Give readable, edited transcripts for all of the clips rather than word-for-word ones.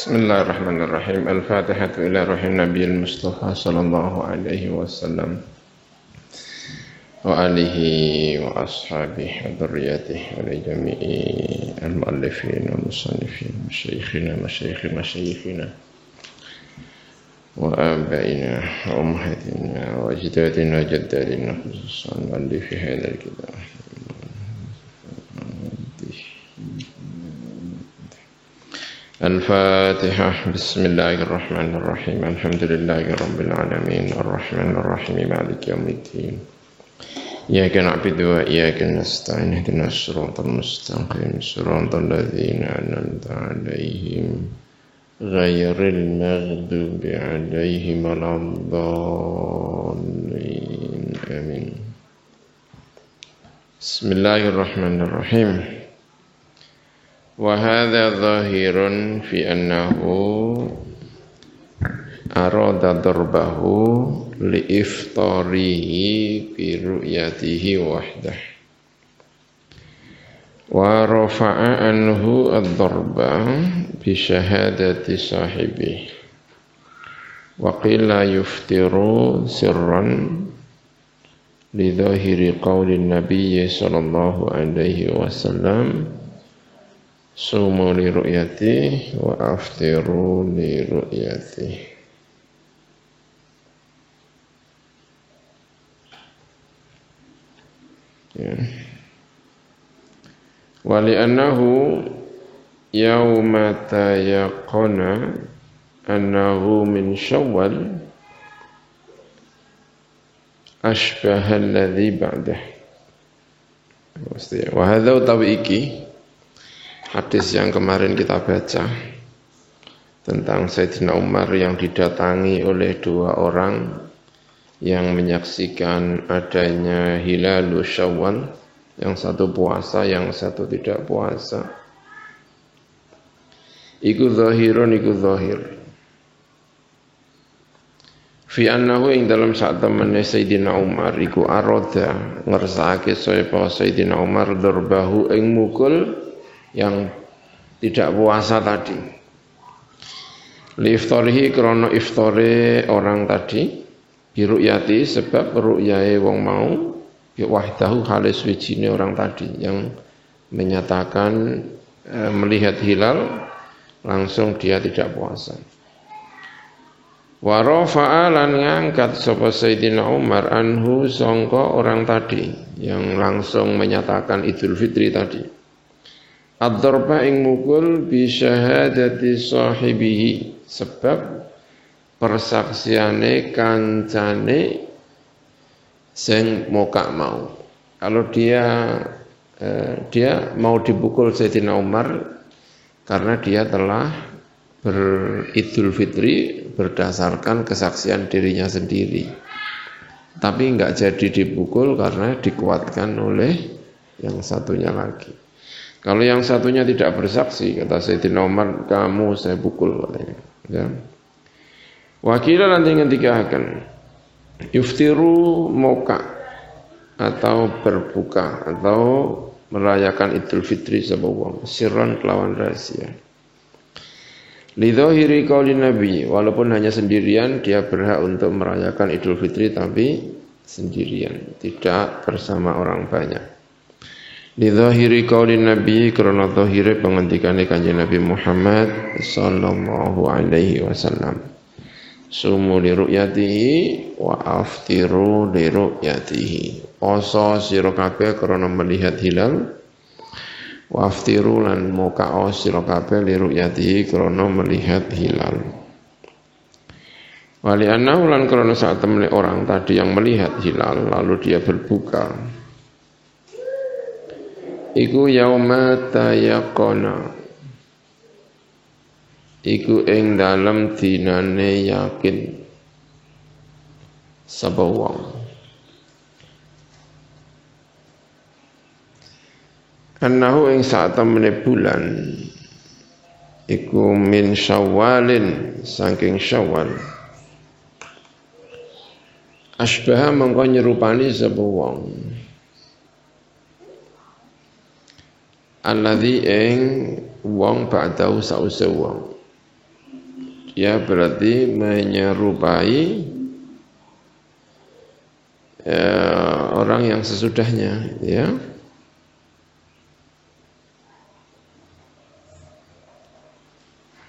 Bismillahirrahmanirrahim. Al-Fatihatu ila ruhin Nabiil Mustafa sallallahu alaihi wasallam wa alihi wa ashabihi wa dhurriyyatihi wa li jami'i al-muallifin wa musannifin masyayikhina wa abaina wa ummahatina wa ajdadina wa jaddadina khususan muallifi hadzal kitab. Al-Fatihah. Bismillahirrahmanirrahim. Alhamdulillahirabbil alamin arrahmanir rahim maliki yaumiddin. Iyyaka na'budu wa iyyaka nasta'in ihdinas siratal mustaqim siratal ladzina an'amta 'alaihim ghairil maghdubi 'alaihim waladdallin. Amin. Bismillahirrahmanirrahim. Wa hadza dhahirun fi annahu arada darbahu li iftarihi bi ru'yatihi wahdah wa rafa'a anhu ad-darba bi syahadati sahibi wa qila yuftiru sirran li dhahiri qawli nabiy sallallahu alaihi wasallam sumu li ru'yati wa aftiru li ru'yati. Ya. Wa li'annahu yawma tayaqana annahu min Syawal ashbaha alladhi ba'dah. Wa hadza utawi iki hadis yang kemarin kita baca tentang Sayyidina Umar yang didatangi oleh dua orang yang menyaksikan adanya hilalul Syawal, yang satu puasa, yang satu tidak puasa. Iku zahirun, iku zahir. Fi annahu ing dalam saat temene Sayyidina Umar iku aroda ngersakake sapa Sayyidina Umar darbahu ing mukul yang tidak puasa tadi. Li iftarihi krono iftare orang tadi biru'yati sebab ru'yae wong mau bi wahdahu halis wijine orang tadi yang menyatakan melihat hilal langsung dia tidak puasa. Wa rafa'a lan ngangkat sapa Sayyidina Umar anhu sangka orang tadi yang langsung menyatakan Idul Fitri tadi. Ad-darba ing mukul bi syahadati sahibihi sebab persaksiane kancane sing mokak mau. Kalau dia mau dipukul Sayyidina Umar karena dia telah beridul fitri berdasarkan kesaksian dirinya sendiri. Tapi enggak jadi dipukul karena dikuatkan oleh yang satunya lagi. Kalau yang satunya tidak bersaksi, kata Sayyidina Umar, kamu saya pukul. Ya. Wakilah nanti ngendikaken yuftiru moka atau berbuka atau merayakan Idul Fitri sapa wong sirran kelawan rahasia. Lidhahiri qaulin Nabi, walaupun hanya sendirian dia berhak untuk merayakan Idul Fitri tapi sendirian, tidak bersama orang banyak. Lidhahiri qaulin Nabi karena zahire pengendikane Kanjeng Nabi Muhammad sallallahu alaihi wasallam. Sumu li ru'yatihi wa aftiru li ru'yatihi. Poso sira kabeh krana melihat hilal. Wa aftiru lan mokao sira kabeh li ru'yatihi krana melihat hilal. Wali annahu lan krana saat temene orang tadi yang melihat hilal lalu dia berbuka. Iku yauma tayaqana. Iku ing dalem dinane yakin sapa wong. Annahu ing saat temene bulan iku min Syawalin saking Syawal. Asbaha mengko nyerupani sapa wong. Alladzi ing wong ba'dahu sause wong dia berarti menyerupai orang yang sesudahnya, ya.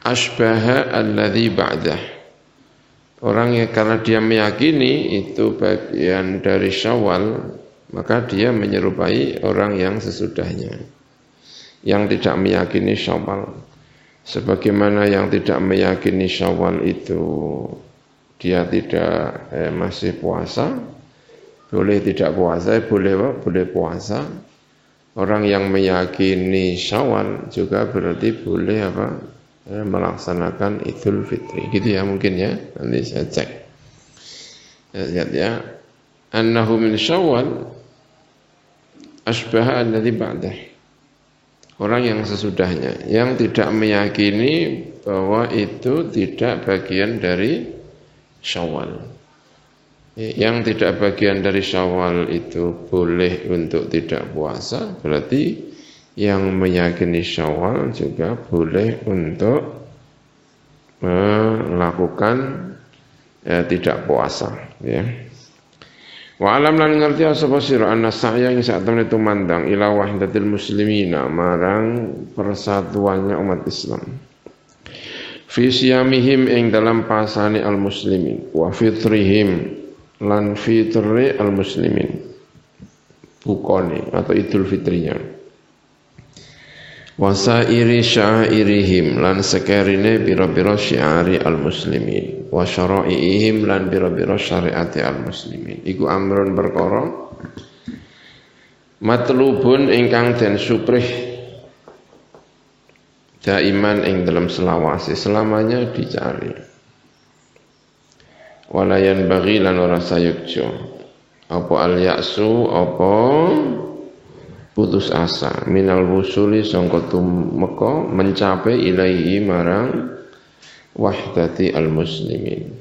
Asbaha alladzi ba'dah. Orang yang karena dia meyakini itu bagian dari Syawal, maka dia menyerupai orang yang sesudahnya, yang tidak meyakini Syawal. Sebagaimana yang tidak meyakini Syawal itu dia tidak masih puasa, boleh tidak puasa, boleh puasa. Orang yang meyakini Syawal juga berarti boleh apa? Melaksanakan Idul Fitri. Gitu ya mungkin ya. Nanti saya cek. Lihat ya. Annahu min Syawal asbaha alladzi ba'dah. Orang yang sesudahnya, yang tidak meyakini bahwa itu tidak bagian dari Syawal. Yang tidak bagian dari Syawal itu boleh untuk tidak puasa, berarti yang meyakini Syawal juga boleh untuk melakukan tidak puasa, ya. Wa alam lan ngerti sapa sira anna sa'ya ing sak temene tumandang ila wahdatil muslimina marang persatuannya umat Islam. Fi siyamihim ing dalam pasane al muslimin wa fitrihim lan fitri al muslimin. Bukone atau Idul Fitrinya. Wasairi syairihim lan sekerine biro-biro syiari al-muslimin wa syara'iihim lan biro-biro syariati al-muslimin. Iku amrun perkara matlubun ingkang den suprih daiman ing dalam selawase, selamanya dicari. Walayan bagi lan ora sayukjo apa al-ya'su apa putus asa minal wusuli sangka tumeka mencapai ilaihi marang wahdati al-muslimin.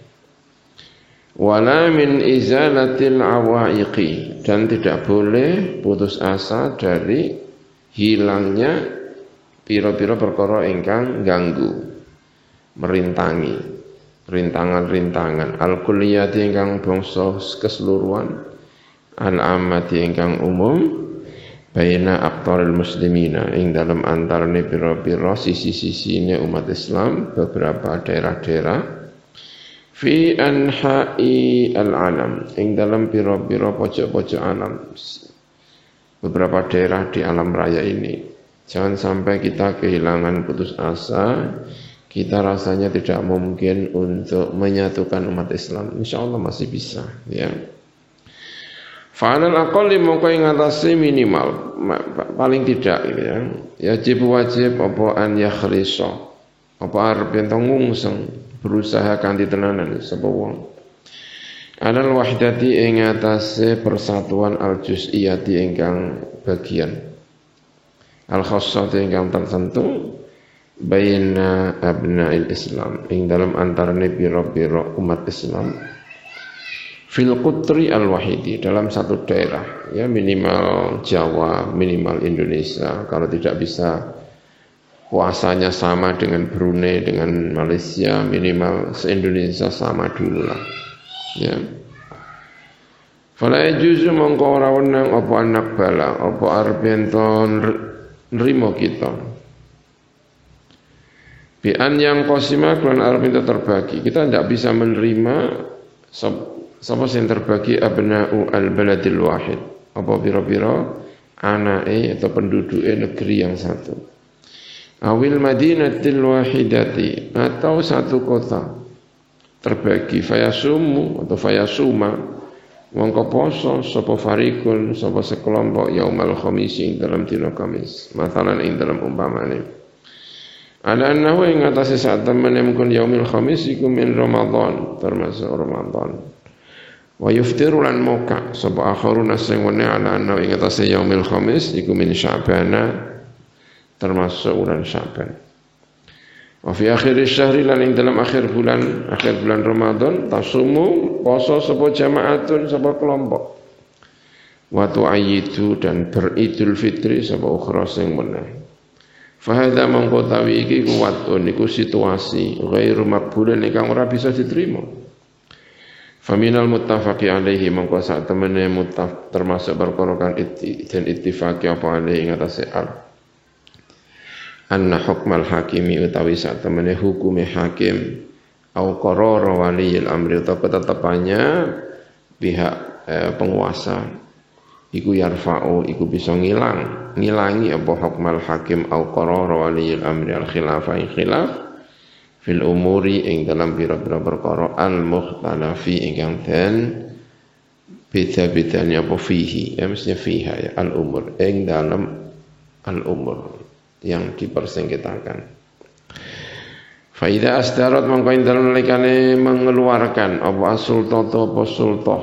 Wala min izalatil awaiqi, dan tidak boleh putus asa dari hilangnya pira-pira perkara ingkang ganggu, merintangi, rintangan-rintangan al-kulliyati ingkang bangsa keseluruhan, al-ammati ingkang umum, baina aqtaril muslimina ing dalam antarane pira-pira sisi-sisine umat Islam beberapa daerah-daerah fi anha'i al-alam ing dalam pira-pira pojok-pojok alam, beberapa daerah di alam raya ini. Jangan sampai kita kehilangan putus asa, kita rasanya tidak mungkin untuk menyatukan umat Islam. Insyaallah masih bisa, ya. Fa'alal aqalli mongko ing atase minimal paling tidak gitu ya. Wajib apa an yakhrisa. Apa arep ento ngungseng berusaha kanthi tenanan sapa wong. Anal wahdati ing atase persatuan al juz'iyati ingkang bagian. Al khassati ingkang tertentu baina abna'il Islam ing dalam antarane pira-pira umat Islam. Fil qutri al-wahidi, dalam satu daerah, ya, minimal Jawa, minimal Indonesia. Kalau tidak bisa puasanya sama dengan Brunei, dengan Malaysia, minimal se-Indonesia sama dulu lah, ya. Fala yajuzu mongko ora wenang apa anak bala apa arep ento nrimo kita bi an yang qasima lan arep ento terbagi. Kita tidak bisa menerima sapa sing terbagi abna'u al-baladil wahid, apa pira-pira anake atau penduduke negeri yang satu. Awil madinatil wahidati, atau satu kota terbagi, fayasumu atau fayasuma mongko poso sapa farikun sapa sekelompok yaumal khamis ing dalam dina Kamis, masalan ing dalam umpamane. Ala annahu ing atase sak temene mungkin yaumil khamis iku min Ramadan, termasuk Ramadan. Wa yuftiru lan moka sapa akharuna sing wene ala anna ing atase yaumil khamis iku min Sya'bana, termasuk bulan Sya'ban. Wa fi akhir syahri lan ing dalam akhir bulan Ramadan tasumu poso sapa jamaatun sapa kelompok. Wa tu'ayyidu dan beridul fitri sapa ukhra sing meneh. Fahadha mongko tawi iki kuwatun iku situasi ghairu maqbulin ingkang ora bisa diterima. Faminal muttafaqi alaihi mongko sak temene termasuk perkara kang den ittifaqi apa alaihi ing atase anna hukmal hakimi utawi sak temene hukume hakim au qarara waliyil amri utawa ketetapannya pihak penguasa iku yarfa'u iku bisa ngilangi apa hukmal hakim au qarara waliyil amri al khilafah fil umuri ing dalam pira-pira perkara al mukhtalafi ingkang den beda-bedane apa fihi ya mestinya fiha ya al umur ing dalam al umur yang dipersengketakan. Fa idza asdarat mongko ing dalem nalikane mengeluarkan apa sultan apa sultan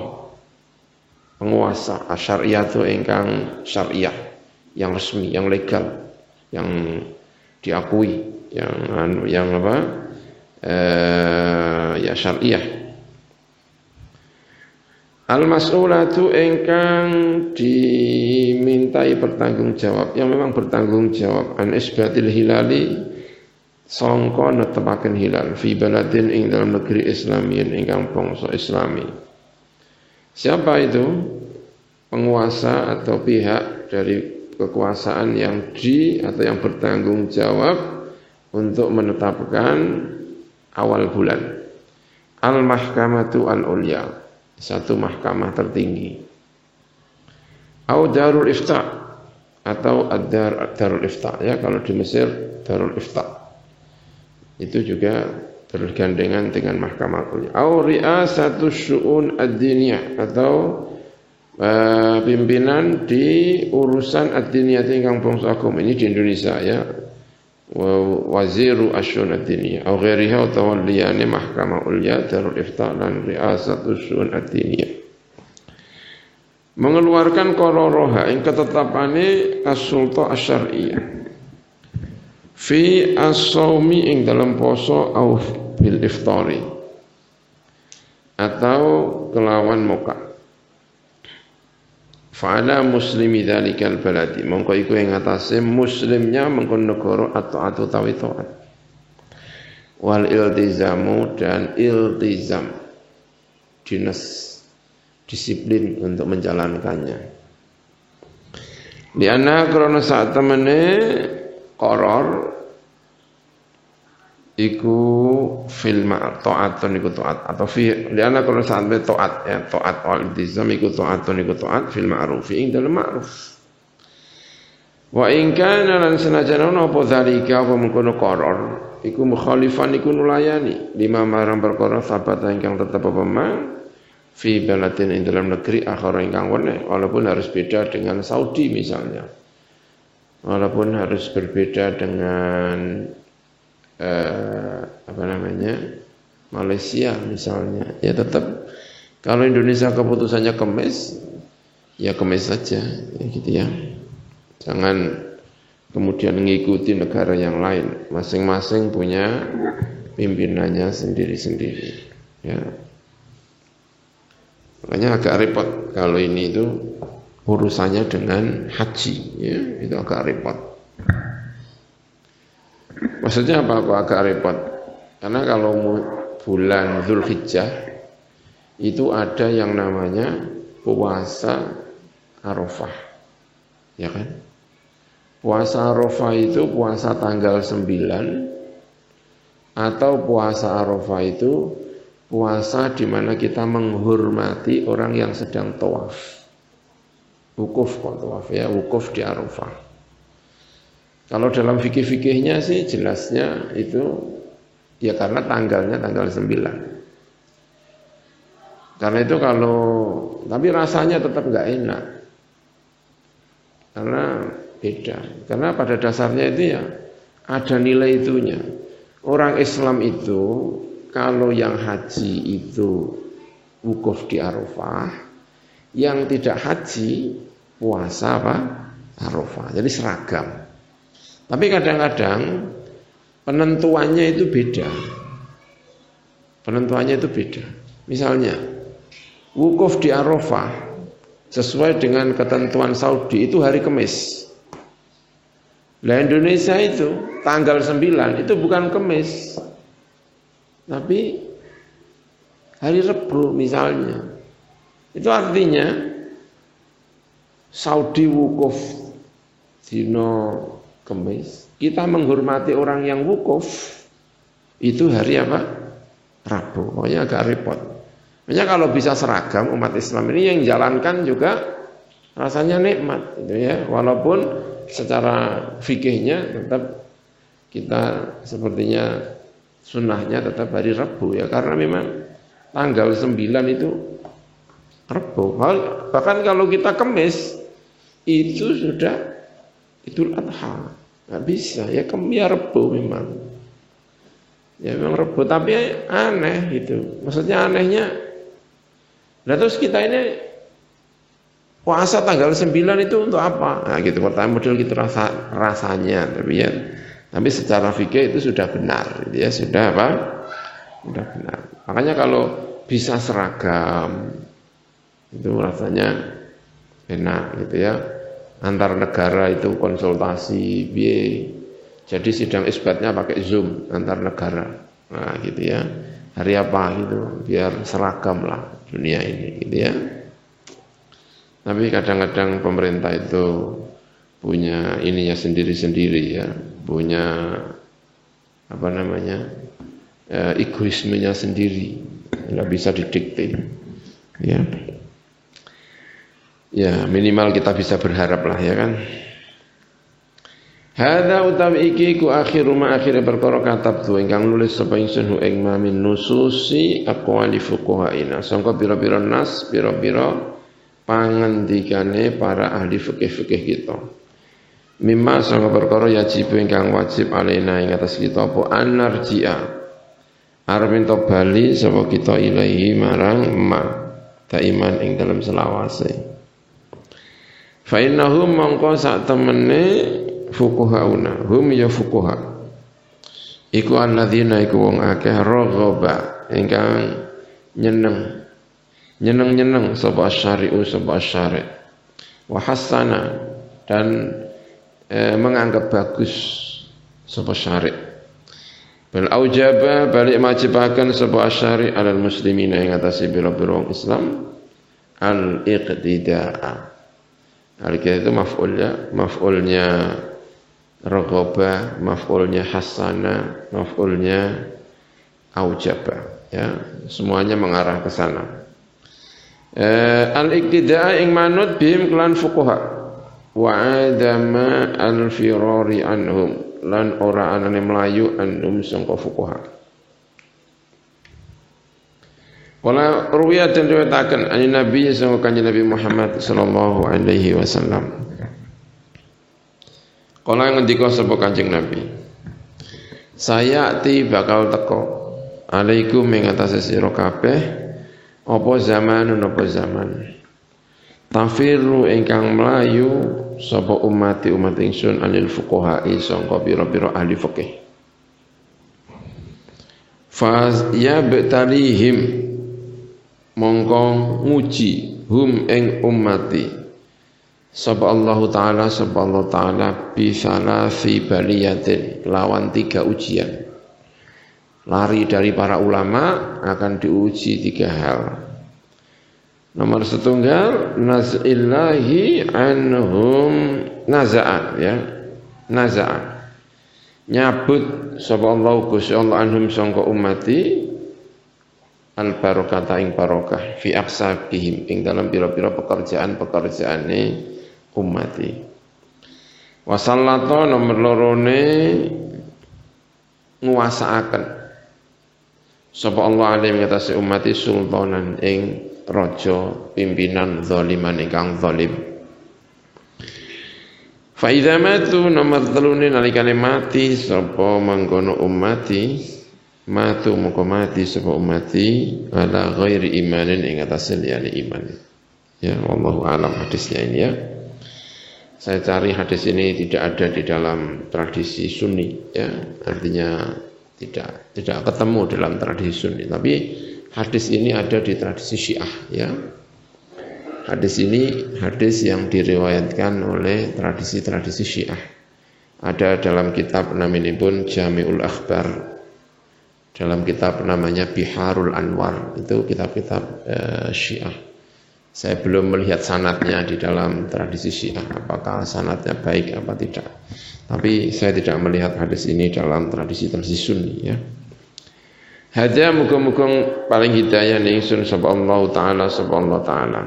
penguasa asyariyatu ingkang syariah yang resmi yang legal yang diakui yang apa ya syariah al-mas'ulatu ingkang dimintai bertanggung jawab yang memang bertanggung jawab an isbatil hilali sangka netepaken hilal fi baladin ing dalam negeri islamiyin ingkang bangsa islami. Siapa itu? Penguasa atau pihak dari kekuasaan yang atau yang bertanggung jawab untuk menetapkan awal bulan. Al-mahkamatu al-ulya, satu mahkamah tertinggi. Au darul ifta atau darul ifta ya, kalau di Mesir darul ifta. Itu juga bergandengan dengan mahkamah ulya. Au ri'asatus syu'un ad-diniyah atau pimpinan di urusan ad-diniyah ingkang bangsa agama ini di Indonesia ya. Waziru asyun ad-diniyah au ghairiha utawa liyane mahkamah ulya darul ifta lan ri'asatus syu'un ad-diniyah. Mengeluarkan qararaha ing ketetapane as-sulta asy-syar'iyyah fi as-shaumi ing dalam poso au bil iftari atau kelawan moka. Fa'ala muslimi dzalikal baladi mongko iku ing atase muslimnya mengkon negara atau tawi taat wal iltizamu dan iltizam disiplin untuk menjalankannya. Lianna karena saat temene qaror iku fil ta'atun iku ta'at atau fi liana kalau sampai ta'at ya ta'at wal iltizam iku ta'atun iku ta'at fil ma'ruf ing dalam ma'ruf wa in kana lan senajan ana apa zalika apa mengkono qaror iku mukhalifan iku nulayani lima marang perkara sabata ingkang tetep apa mang fi baladin ing dalam negeri akhir ingkang wene walaupun harus beda dengan Saudi misalnya walaupun harus berbeda dengan Malaysia misalnya ya tetap kalau Indonesia keputusannya kemis ya kemis saja ya gitu ya, jangan kemudian mengikuti negara yang lain, masing-masing punya pimpinannya sendiri-sendiri ya. Makanya agak repot kalau ini itu urusannya dengan haji ya, itu agak repot. Maksudnya apa kok agak repot? Karena kalau bulan Dzulhijjah itu ada yang namanya puasa Arafah. Ya kan? Puasa Arafah itu puasa tanggal 9 atau puasa Arafah itu puasa di mana kita menghormati orang yang sedang tawaf. Wukuf kok tawaf ya, wukuf di Arafah. Kalau dalam fikih-fikihnya sih jelasnya itu ya karena tanggalnya tanggal 9. Karena itu tapi rasanya tetap enggak enak. Karena beda. Karena pada dasarnya itu ya ada nilai itunya. Orang Islam itu kalau yang haji itu wukuf di Arafah, yang tidak haji puasa apa? Arafah. Jadi seragam. Tapi kadang-kadang penentuannya itu beda. Penentuannya itu beda. Misalnya, wukuf di Arafah sesuai dengan ketentuan Saudi itu hari Kamis. Lah Indonesia itu tanggal 9 itu bukan Kamis, tapi hari Rabu misalnya. Itu artinya Saudi wukuf dino Kamis. Kita menghormati orang yang wukuf itu hari apa? Rabu. Pokoknya agak repot. Makanya kalau bisa seragam umat Islam ini yang jalankan juga rasanya nikmat gitu ya. Walaupun secara fikihnya tetap kita sepertinya sunnahnya tetap hari Rabu ya, karena memang tanggal 9 itu Rabu. Bahkan kalau kita Kamis itu sudah Idul Adha. Nggak bisa ya, Kamis Rabu memang. Ya memang Rabu, tapi aneh itu. Maksudnya anehnya, nah terus kita ini puasa tanggal 9 itu untuk apa? Nah gitu, pertanyaan model gitu rasanya, tapi secara fikih itu sudah benar, gitu ya, sudah apa? Sudah benar. Makanya kalau bisa seragam itu rasanya enak gitu ya. Antar negara itu konsultasi, jadi sidang isbatnya pakai Zoom antar negara. Nah gitu ya. Hari apa gitu, biar seragam lah dunia ini gitu ya. Tapi kadang-kadang pemerintah itu punya ininya sendiri-sendiri ya, punya apa namanya, egoismenya sendiri, nggak bisa didikte ya. Ya minimal kita bisa berharap lah ya kan. Hadza utawi iki ku akhiru ma akhire perkara katabtu ingkang nulis sapa ingsun hu ing mamin nususi aqwali fuqahaina, sangka pira-pira nas, pira-pira pangendikane para ahli fikih-fikih kita. Mimma sangka perkara yajib ingkang wajib alaina ing atas kita apa anarji'a, arep ento bali sapa kita ilahi marang ma taiman ing dalam selawase. Fa innahum mongko sak temene fuqahauna hum ya fuqaha iku alladzina iku wong akeh raghaba ingkang nyeneng sapa syari'u sapa syari' wa hasana dan menganggap bagus sapa syari' bal aujaba balik majibaken sapa syari' alal muslimina ing atase biro-biro wong Islam al iqtida'a. Al-iqtidah itu maf'ulnya raghaba, maf'ulnya hasana, maf'ulnya aujaba ya, semuanya mengarah ke sana. Al-iqtidaa ing manut bihim kelan fuqaha wa adama al-firari anhum lan ora anane melayu anhum sangka fuqaha. Wala ruwiyat dan riwayataken an Nabi sallallahu alaihi Nabi Muhammad sallallahu alaihi wasallam. Kala ngendika sapa Kanjeng Nabi, saya bakal teko alaikum ing atase sira kabeh apa zaman tafiru ingkang mlayu sapa umat ingsun anil fuqaha'i sangka pira-pira ahli fikih. Fa ya betalihim mongko nguji hum ing ummati sapa Allah taala bi salasi baliyatin lawan 3 ujian. Lari dari para ulama akan diuji 3 hal. Nomor 1 nazillahi anhum naza'an ya, naza'an nyabut sapa Allah Gusti Allah anhum sangka ummati al barokata ing barokah fi aqsabihim ing dalam pira-pira pekerjaane ummati. Wasallata nomor 2 nguasaaken sapa Allah alaihi ngatasi ummati sultanan ing raja pimpinan zaliman ingkang zalim. Fa idza matu nomor 3 nalikane mati sapa mangkono ummati matu moko mati sapa ummati ala ghairi imanin ing atase liyane iman. Ya wallahu alam hadisnya ini ya. Saya cari hadis ini tidak ada di dalam tradisi Sunni ya. Artinya tidak ketemu dalam tradisi Sunni, tapi hadis ini ada di tradisi Syiah ya. Hadis ini hadis yang diriwayatkan oleh tradisi-tradisi Syiah. Ada dalam kitab namanya pun Jami'ul Akhbar, dalam kitab namanya Biharul Anwar, itu kitab-kitab Syiah. Saya belum melihat sanadnya di dalam tradisi Syiah, apakah sanadnya baik apa tidak. Tapi saya tidak melihat hadis ini dalam tradisi Sunni ya. Hadiah muga-muga paling hidayah ning sun subhanallahu taala subhanallahu taala.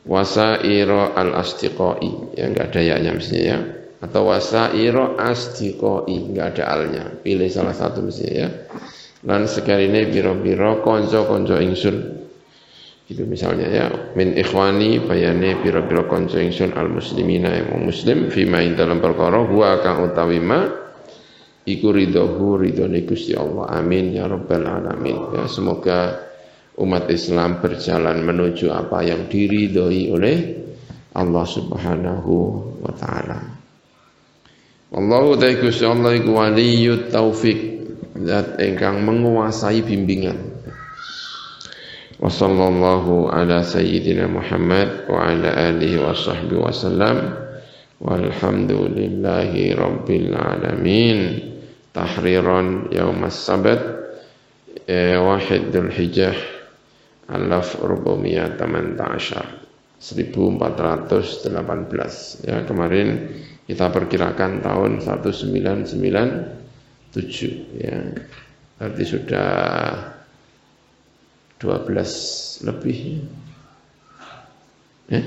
Wasaira al-astiqai, ya enggak ada ya-nya mestinya ya. Atau wasaira astiqai, enggak ada alnya. Pilih salah satu mestinya ya. Lan sekarine biro-biro kanca-kanca ingsun. Gitu misalnya ya, min ikhwani bayane biro-biro kanca ingsun al-muslimina yang muslim fima ing dalam perkara huwa kang utawi ma iku ridhone Gusti Allah. Amin ya rabbal alamin. Ya, semoga umat Islam berjalan menuju apa yang diridhoi oleh Allah Subhanahu wa taala. Wallahu ta'ala Gusti Allah iku waliyut taufik, zat ingkang menguasai bimbingan. Wa sallallahu ala sayyidina Muhammad wa ala alihi wa sahbihi wasallam. Walhamdulillahi rabbil alamin. Tahriran yaumas sabat wahid Dzul Hijjah 1418 ya, kemarin kita perkirakan tahun 1997 ya, berarti sudah 12 lebih ya.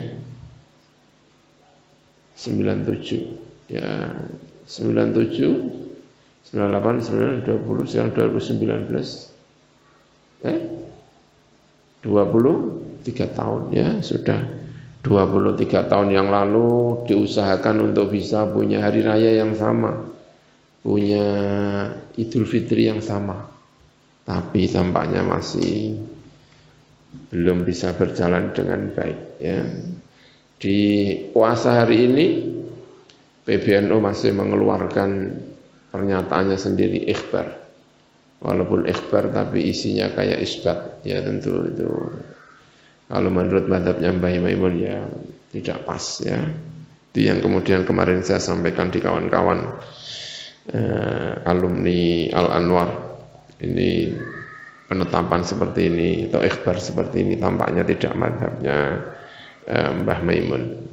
97 ya, 97 98, 20, sekarang 2019 23 tahun ya, sudah 23 tahun yang lalu diusahakan untuk bisa punya hari raya yang sama, punya Idul Fitri yang sama, tapi tampaknya masih belum bisa berjalan dengan baik ya. Di puasa hari ini PBNU masih mengeluarkan pernyataannya sendiri ikhbar, walaupun ikhbar tapi isinya kayak isbat ya, tentu itu kalau menurut madhabnya Mbah Maimun ya tidak pas ya. Itu yang kemudian kemarin saya sampaikan di kawan-kawan alumni Al-Anwar, ini penetapan seperti ini atau ikhbar seperti ini tampaknya tidak madhabnya Mbah Maimun,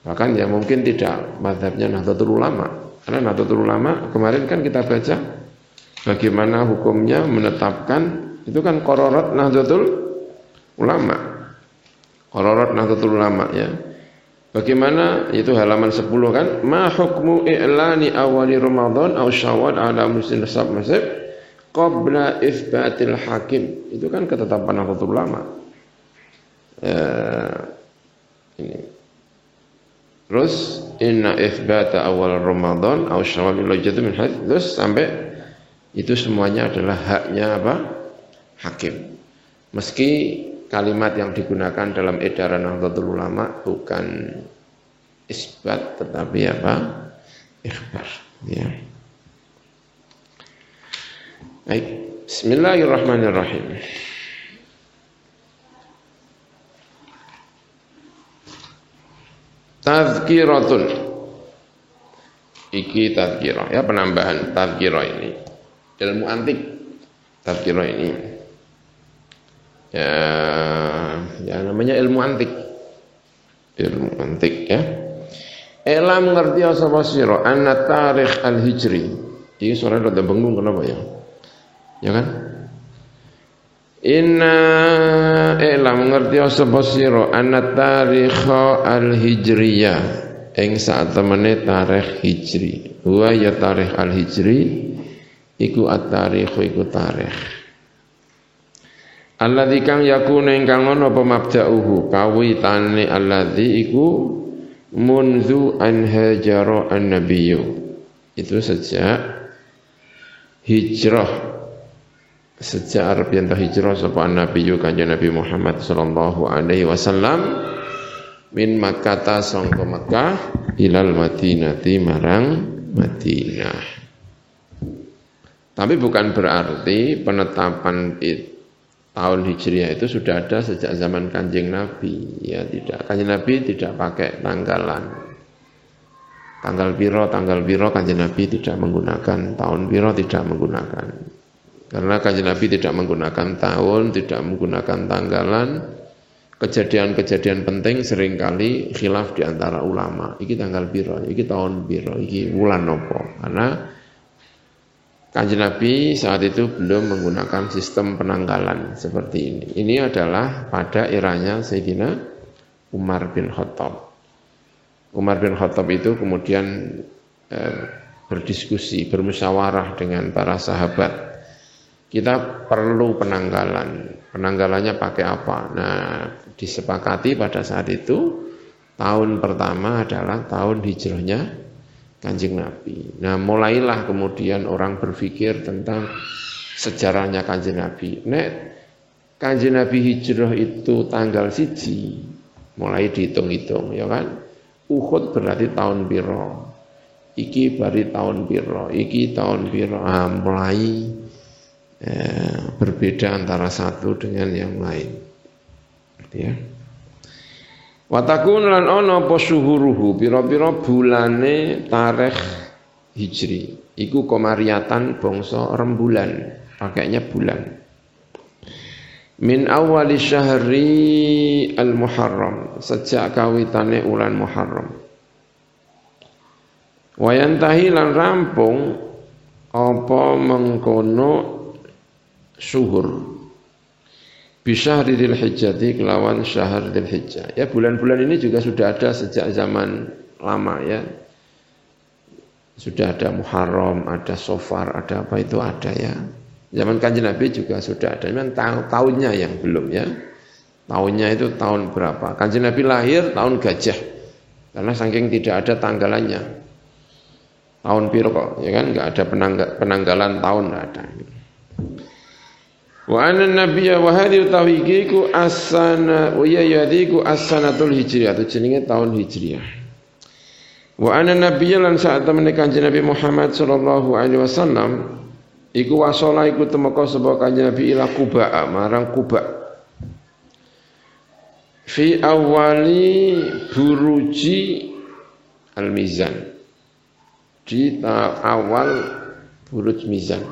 bahkan ya mungkin tidak madhabnya Nahdlatul Ulama. Karena Nahdlatul Ulama kemarin kan kita baca bagaimana hukumnya menetapkan, itu kan qararat Nahdlatul Ulama. Qararat Nahdlatul Ulama ya. Bagaimana itu halaman 10 kan, ma hukmu i'lani awali Ramadan aw Syawal ala muslim sab masib qabla itsbatil hakim. Itu kan ketetapan Nahdlatul Ulama. Ini terus inna itsbata awal Ramadan aw Syawal ilajatu min hadis, terus sampai itu semuanya adalah haknya apa? Hakim. Meski kalimat yang digunakan dalam edaran Nahdlatul Ulama bukan isbat tetapi apa? Ikhbar ya. Baik, bismillahirrahmanirrahim. Tazkiratun, iki tazkirah ya, penambahan tazkirah ini ilmu antik. Tazkirah ini ya namanya ilmu antik ya. Elam ngerti sapa sira anna tarikh al-hijri, iki suara rada bengung kenapa ya kan. Inna elam ngerti sapa sira anna tarikh al-hijriyah, ing sak temene tarikh hijri. Wa ya tarikh al-hijri iku at-tarikh iku tarikh alladzi kang yakuna ingkang ana apa mabda'uhu, kawitane alladzi iku munzu an hajara an-nabiyyu, itu sejak hijrah, sejak Arab yang hijrah sapa Nabi Kanjeng Nabi Muhammad sallallahu alaihi wasallam min Makkah sangka Makkah ilal Madinati marang Madinah. Tapi bukan berarti penetapan tahun Hijriah itu sudah ada sejak zaman Kanjeng Nabi ya, tidak. Kanjeng Nabi tidak pakai tanggalan. tanggal piro Kanjeng Nabi tidak menggunakan, tahun piro tidak menggunakan. Karena Kanjeng Nabi tidak menggunakan tahun, tidak menggunakan tanggalan. Kejadian-kejadian penting seringkali khilaf di antara ulama. Iki tanggal piro, iki tahun piro, iki wulan nopo. Karena Kanjeng Nabi saat itu belum menggunakan sistem penanggalan seperti ini. Ini adalah pada eranya Sayyidina Umar bin Khattab. Umar bin Khattab itu kemudian berdiskusi, bermusyawarah dengan para sahabat. Kita perlu penanggalan. Penanggalannya pakai apa? Nah, disepakati pada saat itu tahun pertama adalah tahun hijrahnya Kanjeng Nabi. Nah, mulailah kemudian orang berpikir tentang sejarahnya Kanjeng Nabi. Nek Kanjeng Nabi hijrah itu tanggal 1, mulai dihitung-hitung, ya kan? Uhud berarti tahun piro? Iki bari tahun piro? Iki tahun piro? Mulai berbeda antara satu dengan yang lain. Ya. Watakun lan ana apa suhuruhu pira-pira bulane tarikh Hijri. Iku komariatan bangsa rembulan, pakainya bulan. Min awali syahri al-Muharram, sejak kawitane ulan Muharram. Wayantahi lan rampung apa mengkono syuhur bisyahri dzil hijjati kelawan syahr dzil hijjah. Ya, bulan-bulan ini juga sudah ada sejak zaman lama ya. Sudah ada Muharram, ada Safar, ada apa itu ada ya. Zaman Kanjeng Nabi juga sudah ada. Memang tahunnya yang belum ya. Tahunnya itu tahun berapa? Kanjeng Nabi lahir tahun gajah. Karena saking tidak ada tanggalannya. Tahun piro kok, ya kan? Enggak ada penanggalan tahun, enggak ada. Wa anna nabiyya wa hadhihi tawiqiku as-sana wa yadiku as-sanatul hijriyah, itu jenenge tahun hijriyah. Wa anna nabiyya lan saat temene Kanjeng Nabi Muhammad sallallahu alaihi wasallam iku wasala iku temeka sapa Kanjeng Nabi ila Quba, marang Quba. Fi awali buruji al-mizan. Di awal buruj mizan.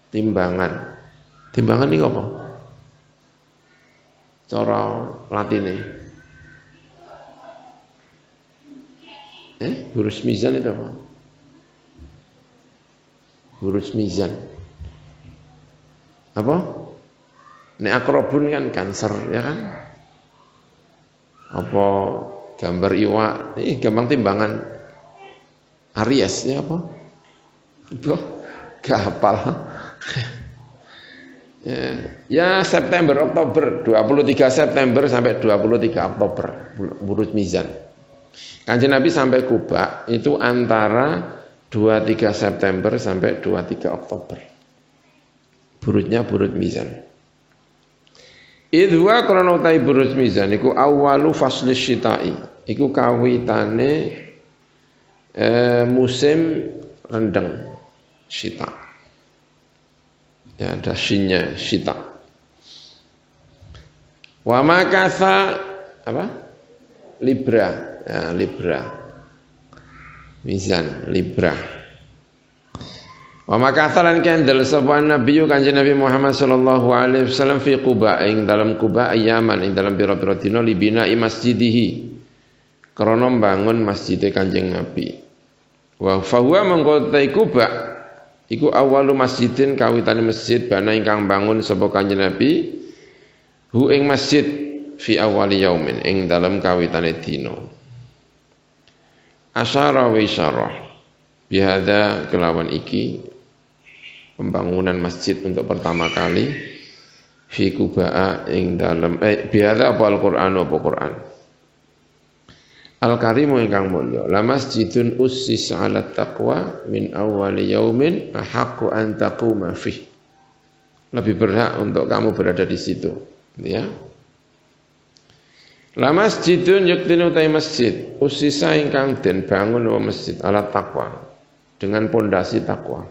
Timbangan. Timbangan ini apa? Cara Latine. Buruj mizan itu apa? Buruj mizan. Apa? Nek akrobun kan cancer, ya kan? Apa gambar iwak, ini gampang timbangan. Aries ya apa? Loh, gak hafal. Ya September, Oktober, 23 September sampai 23 Oktober buruj mizan. Kanjeng Nabi sampai Quba itu antara 23 September sampai 23 Oktober. Burujnya buruj mizan. Idwa krana utahe buruj mizan iku awalu fasli syita'i. Iku kawitane musim rendeng syita. Ya, ada shinnya syita. Wa makasa apa? Libra. Ya, Libra. Mizan Libra. Wa makasa lan kendel sapa Nabi Kanjeng Nabi Muhammad sallallahu alaihi wasallam fi Quba ing dalam Quba ayaman ing dalam pira-pira dina libina masjidihi. Krana mbangun masjid Kanjeng Nabi. Wa fahuwa mengkotai Quba iku awalu masjidin kawitane masjid bana ingkang bangun sapa Kanjeng Nabi hu ing masjid fi awali yaumin ing dalam kawitane dina. Asyara wa isyarah bihadza kelawan iki pembangunan masjid untuk pertama kali fi Quba ing dalam bihadza apa Al-Qur'an apa Qur'an. Al-Karimu ingkang mulya la masjidun ussis 'ala taqwa min awwali yaumin ahaqqu an taquma fih. Lebih berhak untuk kamu berada di situ, ya. La masjidun yaktinu ta masjid ussisa ingkang den bangun wa masjid 'ala taqwa dengan pondasi takwa.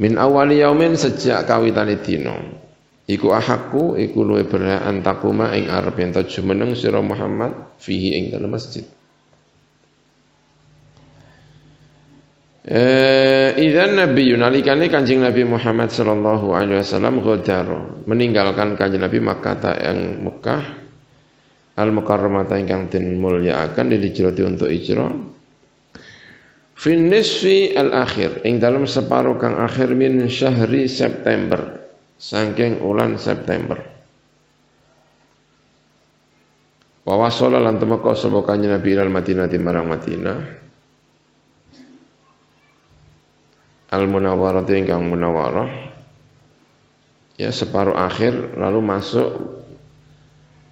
Min awwali yaumin sejak kawitane dina. Iku ahakku, iku luwe berhak antakuma ing arep yen jumeneng sira Muhammad fihi ing dalam masjid. Idzan Nabi nalikane Kanjeng Nabi Muhammad sallallahu alaihi wasallam ghadara meninggalkan Kanjeng Nabi Makkah yang Mekah al mukarramata ingkang den mulyakaken dihijrati untuk hijrah fin nisfi al akhir ing dalam separuh kang akhir min syahri September saking ulan September wa wasala lan temeka sapa Kanjeng Nabi ilal Madinah marang Madinah Al-Munawwarah ingkang Munawwarah ya separuh akhir lalu masuk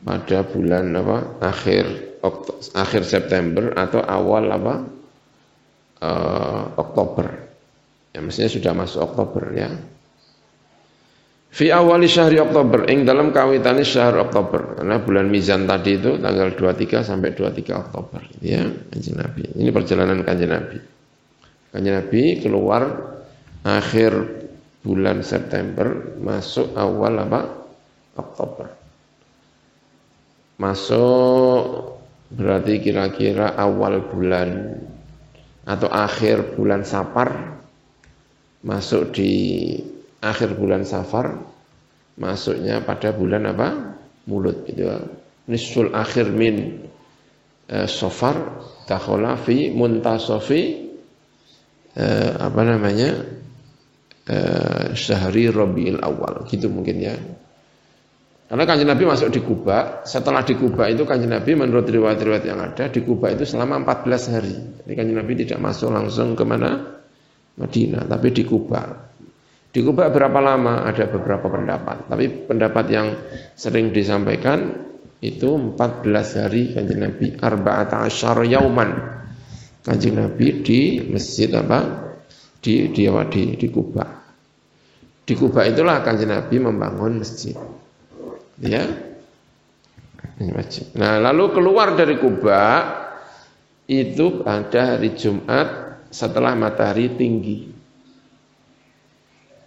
pada bulan akhir September atau awal Oktober ya mestinya sudah masuk Oktober ya fi awali syahri Oktober ing dalam kawitane syahr Oktober karena bulan Mizan tadi itu tanggal 23 sampai 23 Oktober ya Kanjeng Nabi ini perjalanan Kanjeng Nabi Kanjeng Nabi keluar akhir bulan September masuk awal Oktober. Masuk berarti kira-kira awal bulan atau akhir bulan Safar. Masuk di akhir bulan Safar. Masuknya pada bulan Mulud gitu. Nisful akhir min Safar dakhala fi muntasafi syahri Rabiul Awal gitu mungkin ya. Karena Kanjeng Nabi masuk di Kuba, setelah di Kuba itu Kanjeng Nabi menurut riwayat-riwayat yang ada di Kuba itu selama 14 hari. Jadi Kanjeng Nabi tidak masuk langsung ke mana? Madinah, tapi di Kuba. Di Kuba berapa lama? Ada beberapa pendapat. Tapi pendapat yang sering disampaikan itu 14 hari Kanjeng Nabi, arba'ata asyara yauman. Kanjeng Nabi di masjid di Kuba. Di Kuba itulah Kanjeng Nabi membangun masjid. Ya. Nah, lalu keluar dari Kuba itu pada hari Jumat setelah matahari tinggi.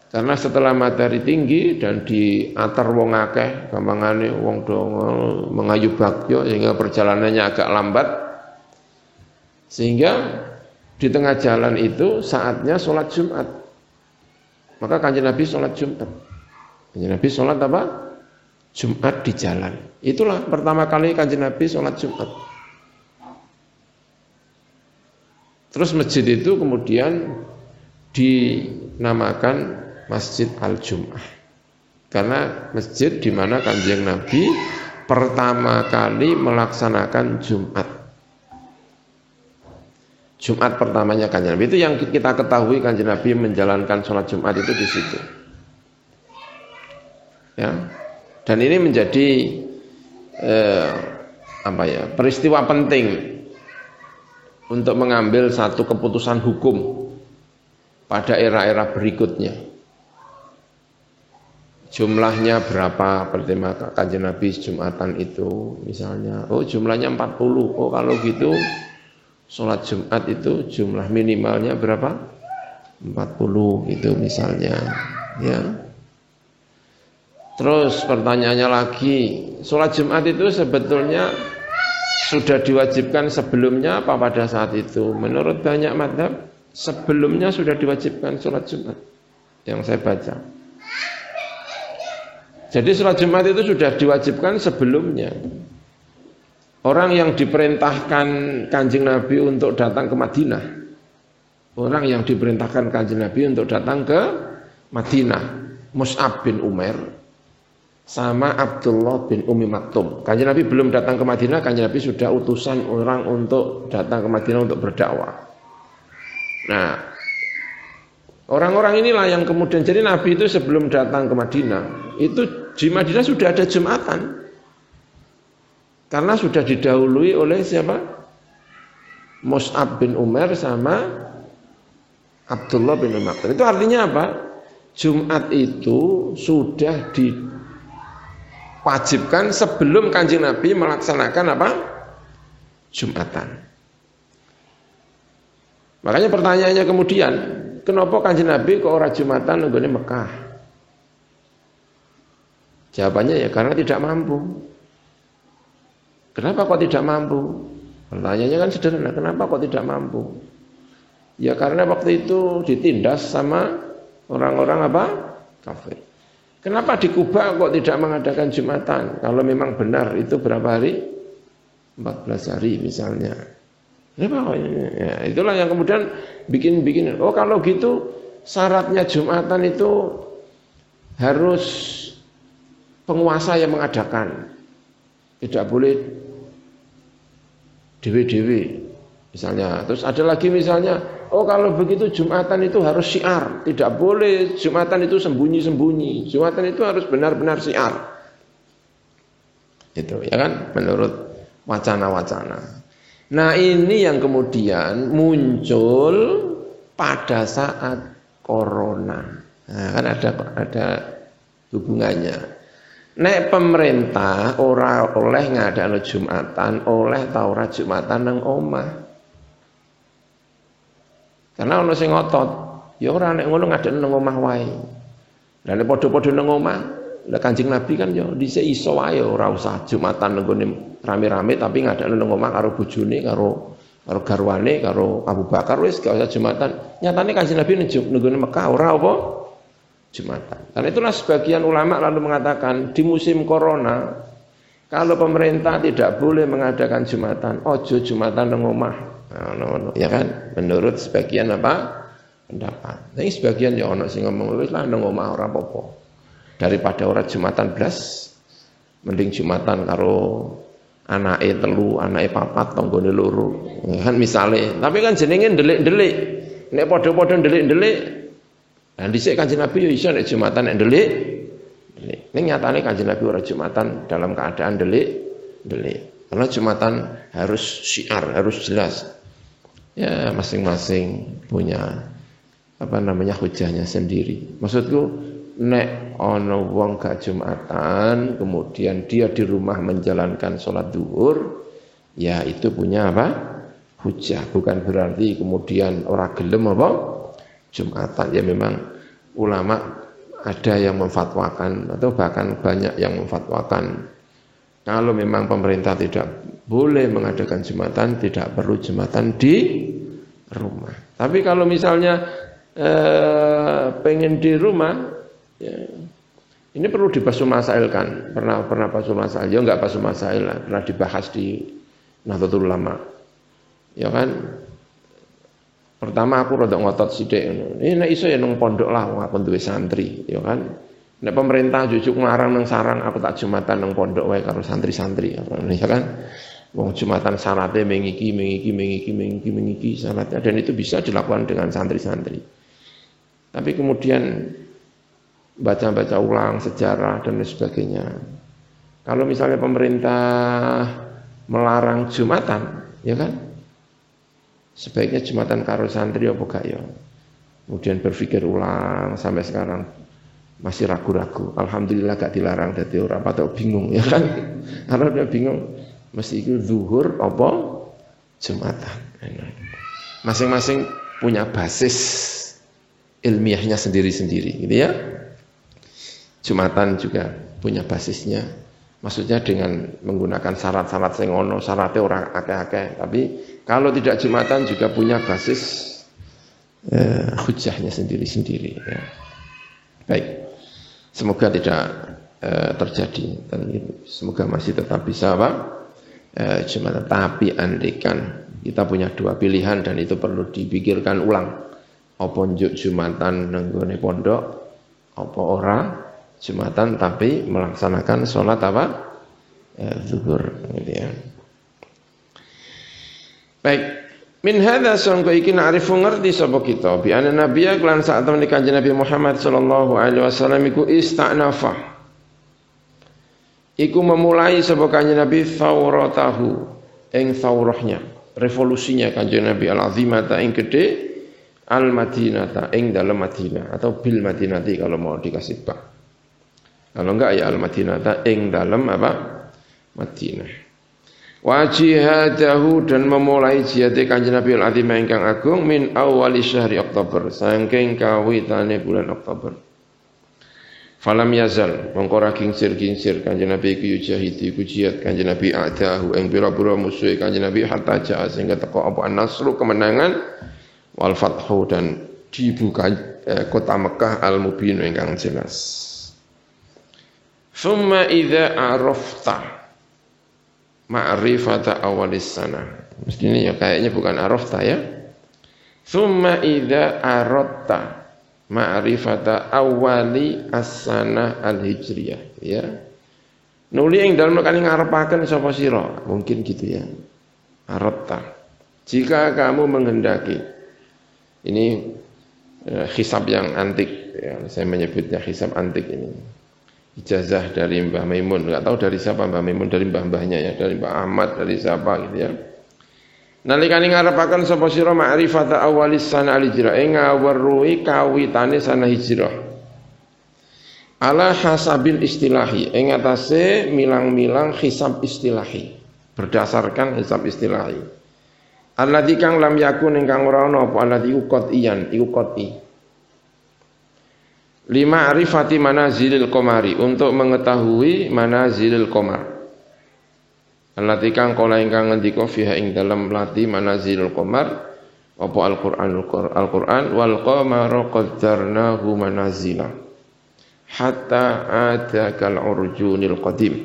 Karena setelah matahari tinggi dan diatar wong akeh, gampangane wong dongo mengayu bagyo sehingga perjalanannya agak lambat. Sehingga di tengah jalan itu saatnya sholat Jumat. Maka Kanjeng Nabi sholat Jumat. Kanjeng Nabi sholat Jumat di jalan. Itulah pertama kali Kanjeng Nabi sholat Jumat. Terus masjid itu kemudian dinamakan Masjid Al-Jum'ah. Karena masjid di mana Kanjeng Nabi pertama kali melaksanakan Jumat. Jumat pertamanya Kanjeng Nabi itu yang kita ketahui Kanjeng Nabi menjalankan sholat Jumat itu di situ. Ya. Dan ini menjadi peristiwa penting untuk mengambil satu keputusan hukum pada era-era berikutnya. Jumlahnya berapa pertama Kanjeng Nabi Jumatan itu misalnya, jumlahnya 40. Kalau gitu sholat Jumat itu jumlah minimalnya berapa? 40 gitu misalnya ya. Terus pertanyaannya lagi, sholat Jumat itu sebetulnya sudah diwajibkan sebelumnya apa pada saat itu? Menurut banyak mazhab sebelumnya sudah diwajibkan sholat Jumat yang saya baca. Jadi sholat Jumat itu sudah diwajibkan sebelumnya. Orang yang diperintahkan Kanjeng Nabi untuk datang ke Madinah, orang yang diperintahkan Kanjeng Nabi untuk datang ke Madinah, Mus'ab bin Umair sama Abdullah bin Umi Maktum. Kanjeng Nabi belum datang ke Madinah, Kanjeng Nabi sudah utusan orang untuk datang ke Madinah untuk berdakwah. Nah, orang-orang inilah yang kemudian, jadi Nabi itu sebelum datang ke Madinah, itu di Madinah sudah ada Jumatan. Karena sudah didahului oleh siapa? Mus'ab bin Umair sama Abdullah bin Umi Maktum. Itu artinya apa? Jumat itu sudah diwajibkan sebelum Kanjeng Nabi melaksanakan apa? Jumatan. Makanya pertanyaannya kemudian, kenapa Kanjeng Nabi kok ora Jumatan nenggone Mekah? Jawabannya ya karena tidak mampu. Kenapa kok tidak mampu? Pertanyaannya kan sederhana, kenapa kok tidak mampu? Ya karena waktu itu ditindas sama orang-orang apa? Kafir. Kenapa di Kuba kok tidak mengadakan Jumatan? Kalau memang benar itu berapa hari? 14 hari misalnya. Ya, itulah yang kemudian bikin. Oh kalau gitu syaratnya Jumatan itu harus penguasa yang mengadakan. Tidak boleh dewe-dewe misalnya. Terus ada lagi misalnya, oh kalau begitu Jumatan itu harus syiar. Tidak boleh Jumatan itu sembunyi-sembunyi. Jumatan itu harus benar-benar syiar. Itu ya kan menurut wacana-wacana. Nah ini yang kemudian muncul pada saat corona. Nah, kan ada hubungannya. Nek pemerintah ora oleh ngadakno Jumatan, oleh ta ora Jumatan nang omah. Karena ono sing ngotot, ya ora nek ngono ngadakno nang omah wae. Lah nek padha-padha nang omah, lah Kanjeng Nabi kan ya dhisik iso wae ora usah Jumatan nang rame-rame tapi ngadakno nang omah karo bojone, karo garwane, karo Abu Bakar wis gak usah Jumatan. Nyatane Kanjeng Nabi nang Mekah ora apa? Jumatan. Karena itulah sebagian ulama lalu mengatakan di musim corona kalau pemerintah tidak boleh mengadakan Jumatan, ojo Jumatan nang omah. Nah, ya kan? Menurut sebagian apa? Pendapat. Nah, sebagian ya ono sing ngomong wis lah nang omah ora apa-apa. Daripada ora Jumatan blas, mending Jumatan karo anake telu, anake papat, tanggane loro. Ya kan misale. Tapi kan jenenge ndelik-ndelik. Nek padha-padha ndelik-ndelik dan dhisik Kanjeng Nabi yo iso nek Jumatan nek ndelik. Ning nyatane Kanjeng Nabi ora Jumatan dalam keadaan ndelik. Karena Jumatan harus syiar, harus jelas. Ya masing-masing punya hujahnya sendiri. Maksudku nek ana wong gak Jumatan kemudian dia di rumah menjalankan sholat zuhur, ya itu punya apa? Hujah. Bukan berarti kemudian orang gelem apa? Jumatan. Ya memang ulama ada yang memfatwakan atau bahkan banyak yang memfatwakan kalau memang pemerintah tidak boleh mengadakan Jumatan, tidak perlu Jumatan di rumah. Tapi kalau misalnya pengen di rumah, ya, ini perlu dibahas masailkan. Pernah bahas masail, ya enggak bahas masail lah, pernah dibahas di Nahdlatul Ulama. Ya kan? Pertama aku rada ngotot sithik ngono. Nek iso ya nang pondok lah wong aku duwe santri, ya kan. Nek pemerintah jujuk nglarang nang sarang aku tak Jumatan nang pondok wae karo santri-santri, ya kan. Wong Jumatan syaratnya mengiki syaratnya dan itu bisa dilakukan dengan santri-santri. Tapi kemudian baca-baca ulang sejarah dan sebagainya. Kalau misalnya pemerintah melarang Jumatan, ya kan? Sebaiknya Jumatan karo santri apa gak ya? Kemudian berpikir ulang sampai sekarang masih ragu-ragu. Alhamdulillah gak dilarang dadi ora patut bingung ya kan. Karena dia bingung mesti itu zuhur apa Jumatan. Masing-masing punya basis ilmiahnya sendiri-sendiri gitu ya. Jumatan juga punya basisnya. Maksudnya dengan menggunakan syarat-syarat sing ono, syaratnya orang akeh-akeh, tapi kalau tidak Jumatan juga punya basis hujahnya sendiri-sendiri. Ya. Baik, semoga tidak terjadi dan semoga masih tetap bisa Jumatan. Tapi andikan kita punya dua pilihan dan itu perlu dipikirkan ulang. Apa njuk Jumatan nenggone pondok, apa ora Jumatan tapi melaksanakan sholat apa? Zuhur gitu ya. Baik, min hadza sangko iki na'rifu ngerti sapa kita bi anna nabiyya lan saat temen Kanjeng Nabi Muhammad sallallahu alaihi wasallam iku ista'nafa. Iku memulai sapa Kanjeng Nabi thawratahu ing thawrahnya, revolusinya Kanjeng Nabi al-azimata ing gede al-Madinata ing dalam Madinah atau bil Madinati kalau mau dikasih bak. Kalau enggak ya al-Madinata ing dalam apa? Madinah. Wa jihadahu dan memulai jihad Kanjeng Nabi al-Azim ingkang agung min awali syahri Oktober saking kawitane bulan Oktober. Falam yazal mongko ra gingsir-gingsir Kanjeng Nabi iku jahidi iku jihad Kanjeng Nabi adahu ing pira-pira musuh Kanjeng Nabi hatta jaa sehingga teko apa an-nasru kemenangan wal fathu dan dibuka kota Mekah al-mubin ingkang jelas. Summa idza arafta ma'rifata awalis sana. Mestinya ya kayaknya bukan arafta ya. Summa idza aratta ma'rifata awali as-sana al-hijriyah ya. Nuli ing dalem kali ngarepaken sapa sira, mungkin gitu ya. Aratta. Jika kamu menghendaki. Ini hisab yang antik ya, saya menyebutnya hisab antik ini. Ijazah dari Mbah Maimun, enggak tahu dari siapa Mbah Maimun, dari mbah-mbahnya ya, dari Mbah Ahmad, dari siapa gitu ya. Nalikane ngarepaken sapa sira ma'rifata awalis sana al-hijrah, ngawruhi kawitane sana hijrah. Ala hasabil istilahi, ing atase milang-milang hisab istilahi, berdasarkan hisab istilahi. Alladzi kang lam yakun ingkang ora ana apa alladzi qatiyan iku qati. Lima arifati manazilil qamari, untuk mengetahui manazilil qamar. Allati kang kala ingkang ngendika fiha ing dalem lati manazilul qamar apa Al-Qur'an wal qamara qaddarnahu manazila hatta ada kal urjunil qadim.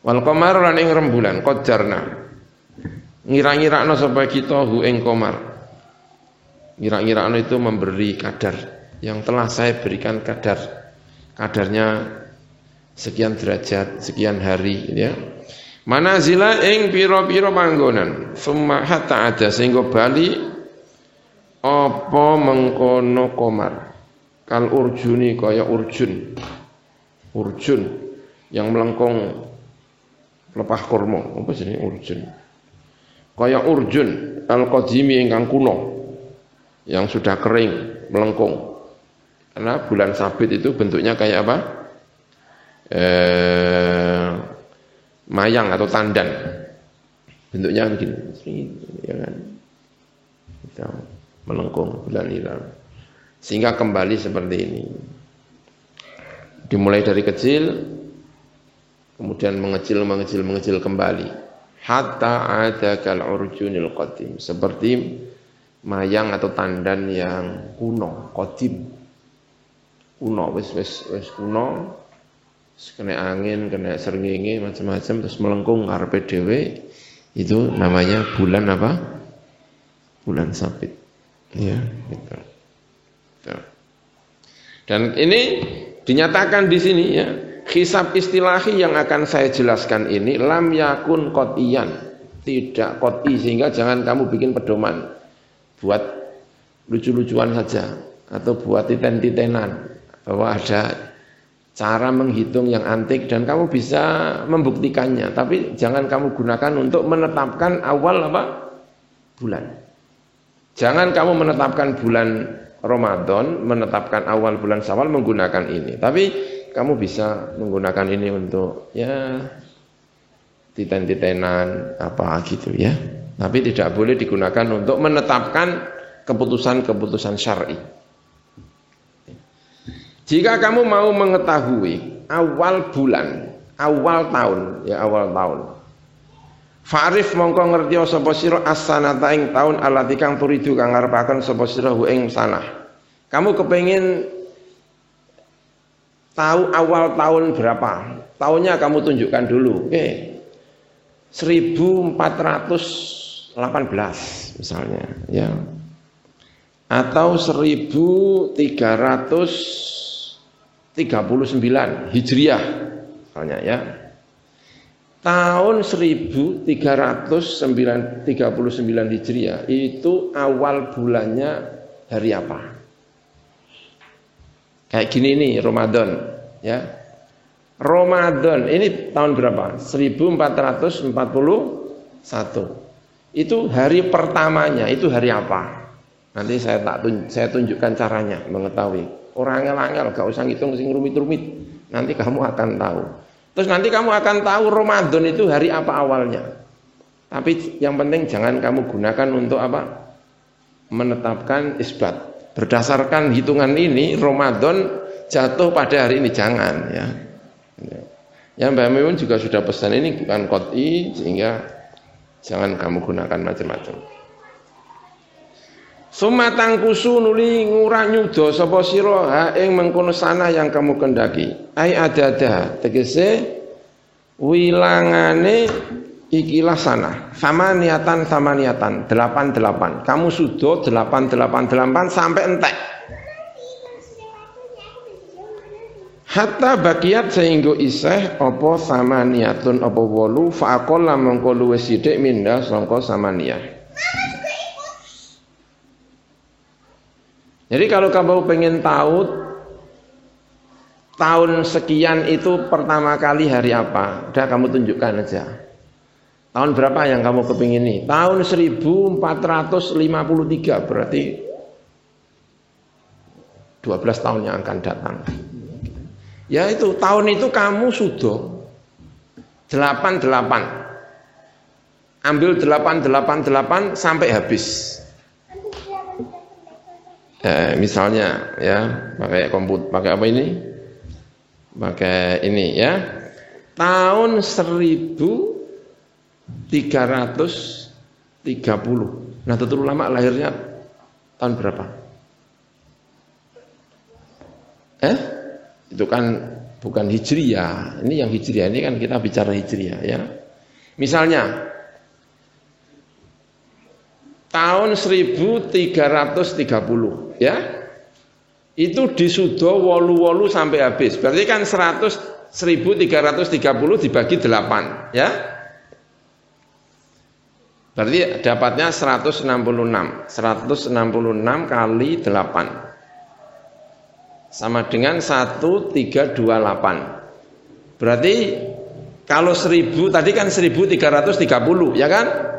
Wal qamar lan ing rembulan qaddarna ngira-ngirakno sapa kita hu ing qamar. Ngira-ngirakno itu memberi kadar, yang telah saya berikan kadarnya sekian derajat, sekian hari ya. Manazila ing pira-pira panggonan, summa hatta ada sehingga bali apa mengkono qamar. Kal urjuni kaya urjun yang melengkung pelepah kurma, apa jenenge urjun. Kaya urjun al-qadimi ingkang kuno yang sudah kering, melengkung. Karena bulan sabit itu bentuknya kayak apa? Mayang atau tandan. Bentuknya begini, ya kan? Kita melengkung bulan hilal. Sehingga kembali seperti ini. Dimulai dari kecil, kemudian mengecil kembali. Hatta ada kal urjunil qadim. Seperti mayang atau tandan yang kuno, qadim. Kuno, wis kuno, kena angin, kena srengenge, macam-macam, terus melengkung ngarepe dhewe, itu namanya bulan apa? Bulan sabit. Ya, gitu. Dan ini dinyatakan di sini ya, hisab istilahi yang akan saya jelaskan ini lam yakun qatiyan, tidak qati, sehingga jangan kamu bikin pedoman buat lucu-lucuan saja atau buat titen-titenan bahwa ada cara menghitung yang antik dan kamu bisa membuktikannya, tapi jangan kamu gunakan untuk menetapkan awal apa? Bulan. Jangan kamu menetapkan bulan Ramadan, menetapkan awal bulan Syawal menggunakan ini. Tapi kamu bisa menggunakan ini untuk ya titen-titenan apa gitu ya. Tapi tidak boleh digunakan untuk menetapkan keputusan-keputusan syar'i. Jika kamu mau mengetahui awal bulan, awal tahun, ya awal tahun. Fa'rif mongko ngerti sapa sira as-sanata ing taun allati kang turidu kang ngarepaken sapa sira ing sanah. Kamu kepengin tahu awal tahun berapa? Tahunnya kamu tunjukkan dulu. Oke. 1418 misalnya, ya. Atau 1339 Hijriah misalnya ya. Tahun 1339 Hijriah itu awal bulannya hari apa? Kayak gini nih Ramadan ya. Ramadan ini tahun berapa? 1441. Itu hari pertamanya itu hari apa? Nanti saya tunjukkan caranya mengetahui. Orang angel-angel gak usah ngitung sing rumit-rumit. Nanti kamu akan tahu. Terus nanti kamu akan tahu Ramadan itu hari apa awalnya. Tapi yang penting jangan kamu gunakan untuk apa? Menetapkan isbat. Berdasarkan hitungan ini Ramadan jatuh pada hari ini, jangan ya. Yang Mbak Mimun juga sudah pesan ini bukan qat'i, sehingga jangan kamu gunakan macam-macam. Summa tangkusu nuli ngurah nyuda sapa sira ha ing mengkono sana yang kamu kendaki. Ai ada tegese wilangane ikilah sana. Sama niatan 8. Kamu sudah 8 sampai entek. Hatta bakiat sehingga iseh apa sama niatun apa 8 faqala mengko luwih sithik minda sangka samaniyah. Jadi kalau kamu pengen tahu tahun sekian itu pertama kali hari apa, udah kamu tunjukkan aja. Tahun berapa yang kamu kepingin nih? Tahun 1453 berarti 12 tahun yang akan datang. Ya itu tahun itu kamu sudah 88. Ambil 8 sampai habis. Misalnya ya pakai komputer, pakai apa ini? Pakai ini ya. Tahun 1330. Nahdlatul Ulama lahirnya tahun berapa? Itu kan bukan Hijriyah. Ini yang Hijriyah, ini kan kita bicara Hijriyah ya. Misalnya tahun 1330 ya. Itu disudo wolu sampai habis. Berarti kan 1330 dibagi 8 ya. Berarti dapatnya 166. 166 kali 8 sama dengan 1328. Berarti kalau 1000 tadi kan 1330 ya kan?